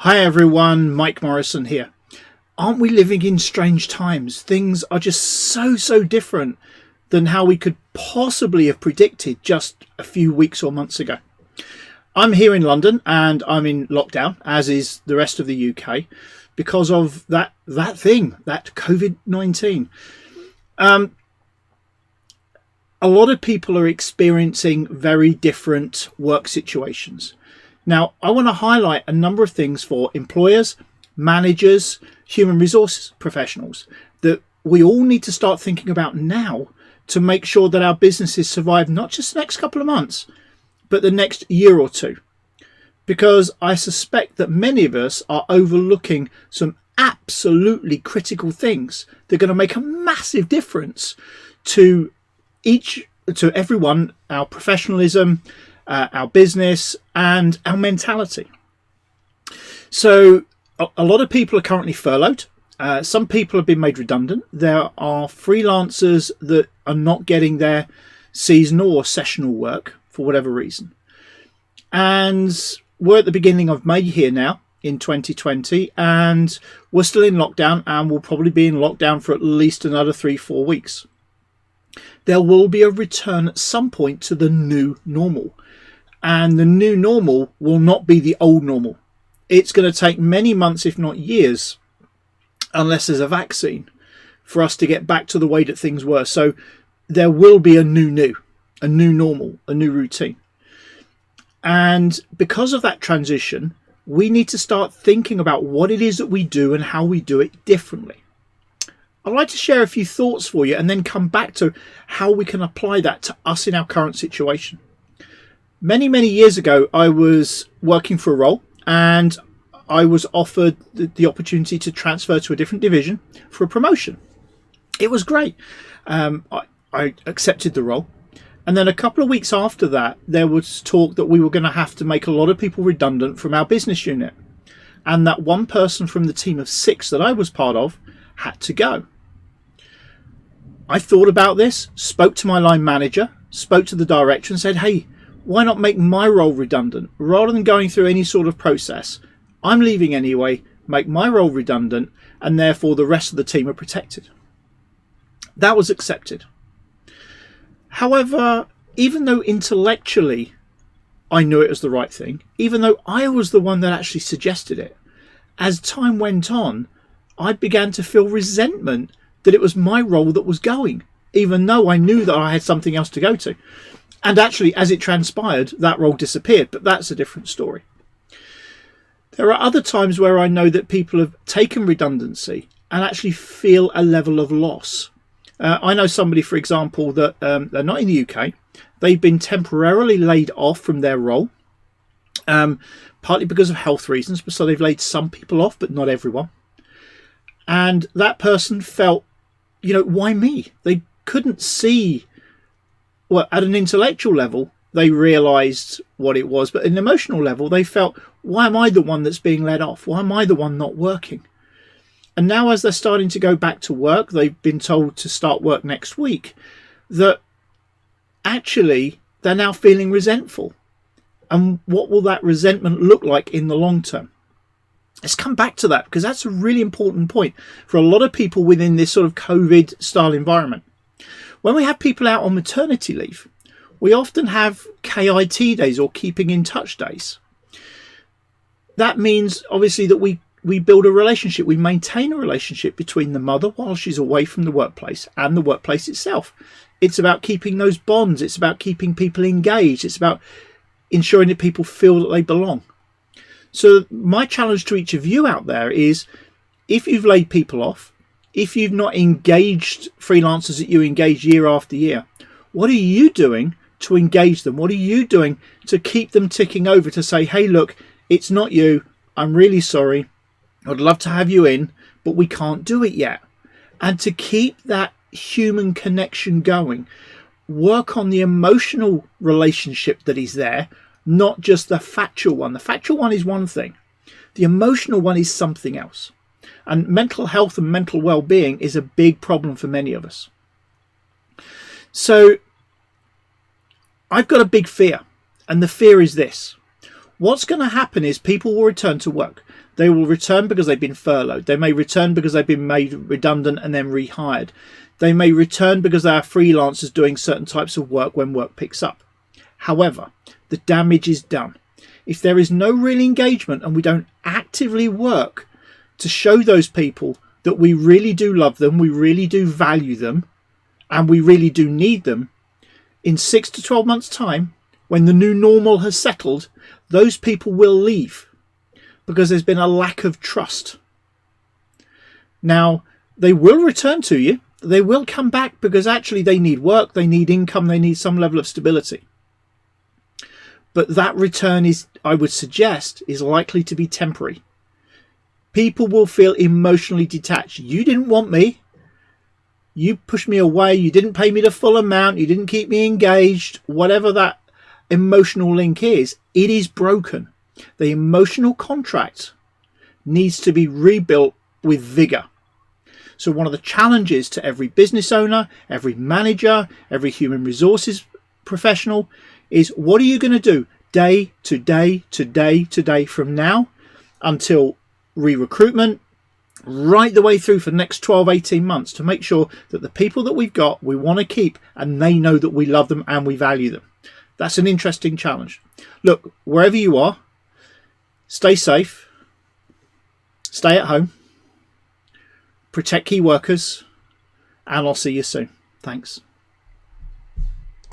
Hi everyone, Mike Morrison here. Aren't we living in strange times? Things are just so different than how we could possibly have predicted just a few weeks or months ago. I'm here in London and I'm in lockdown, as is the rest of the UK, because of that COVID-19. A lot of people are experiencing very different work situations. Now, I want to highlight a number of things for employers, managers, human resources professionals that we all need to start thinking about now to make sure that our businesses survive not just the next couple of months, but the next year or two. Because I suspect that many of us are overlooking some absolutely critical things that are going to make a massive difference to everyone, our professionalism, our business and our mentality. So a lot of people are currently furloughed. Some people have been made redundant. There are freelancers that are not getting their seasonal or sessional work for whatever reason. And we're at the beginning of May here now in 2020, and we're still in lockdown, and we'll probably be in lockdown for at least another 3-4 weeks. There will be a return at some point to the new normal. And the new normal will not be the old normal. It's going to take many months, if not years, unless there's a vaccine, for us to get back to the way that things were. So there will be a new normal, a new routine. And because of that transition, we need to start thinking about what it is that we do and how we do it differently. I'd like to share a few thoughts for you and then come back to how we can apply that to us in our current situation. Many years ago, I was working for a role and I was offered the opportunity to transfer to a different division for a promotion. It was great. I accepted the role. And then a couple of weeks after that, there was talk that we were going to have to make a lot of people redundant from our business unit. And that one person from the team of 6 that I was part of had to go. I thought about this, spoke to my line manager, spoke to the director and said, hey, why not make my role redundant? Rather than going through any sort of process, I'm leaving anyway, make my role redundant, and therefore the rest of the team are protected. That was accepted. However, even though intellectually I knew it was the right thing, even though I was the one that actually suggested it, as time went on, I began to feel resentment that it was my role that was going, even though I knew that I had something else to go to. And actually, as it transpired, that role disappeared, but that's a different story. There are other times where I know that people have taken redundancy and actually feel a level of loss. I know somebody, for example, that they're not in the UK. They've been temporarily laid off from their role, partly because of health reasons, so they've laid some people off, but not everyone. And that person felt, why me? They couldn't see. Well, at an intellectual level, they realised what it was, but at an emotional level, they felt, why am I the one that's being let off? Why am I the one not working? And now as they're starting to go back to work, they've been told to start work next week, that actually they're now feeling resentful. And what will that resentment look like in the long term? Let's come back to that, because that's a really important point for a lot of people within this sort of COVID style environment. When we have people out on maternity leave, we often have KIT days or keeping in touch days. That means obviously that we build a relationship, we maintain a relationship between the mother while she's away from the workplace and the workplace itself. It's about keeping those bonds. It's about keeping people engaged. It's about ensuring that people feel that they belong. So my challenge to each of you out there is, if you've laid people off, if you've not engaged freelancers that you engage year after year, what are you doing to engage them? What are you doing to keep them ticking over to say, hey, look, it's not you. I'm really sorry. I'd love to have you in, but we can't do it yet. And to keep that human connection going, work on the emotional relationship that is there, not just the factual one. The factual one is one thing. The emotional one is something else. And mental health and mental well-being is a big problem for many of us. So I've got a big fear, and the fear is this. What's going to happen is people will return to work. They will return because they've been furloughed. They may return because they've been made redundant and then rehired. They may return because they are freelancers doing certain types of work when work picks up. However, the damage is done. If there is no real engagement and we don't actively work to show those people that we really do love them, we really do value them, and we really do need them, in 6 to 12 months' time, when the new normal has settled, those people will leave because there's been a lack of trust. Now, they will return to you. They will come back because actually they need work, they need income, they need some level of stability. But that return is, I would suggest, is likely to be temporary. People will feel emotionally detached. You didn't want me. You pushed me away. You didn't pay me the full amount. You didn't keep me engaged. Whatever that emotional link is, it is broken. The emotional contract needs to be rebuilt with vigor. So one of the challenges to every business owner, every manager, every human resources professional is, what are you going to do day to day to day to day from now until re-recruitment, right the way through for the next 12, 18 months, to make sure that the people that we've got, we want to keep, and they know that we love them and we value them. That's an interesting challenge. Look, wherever you are, stay safe, stay at home, protect key workers, and I'll see you soon. Thanks.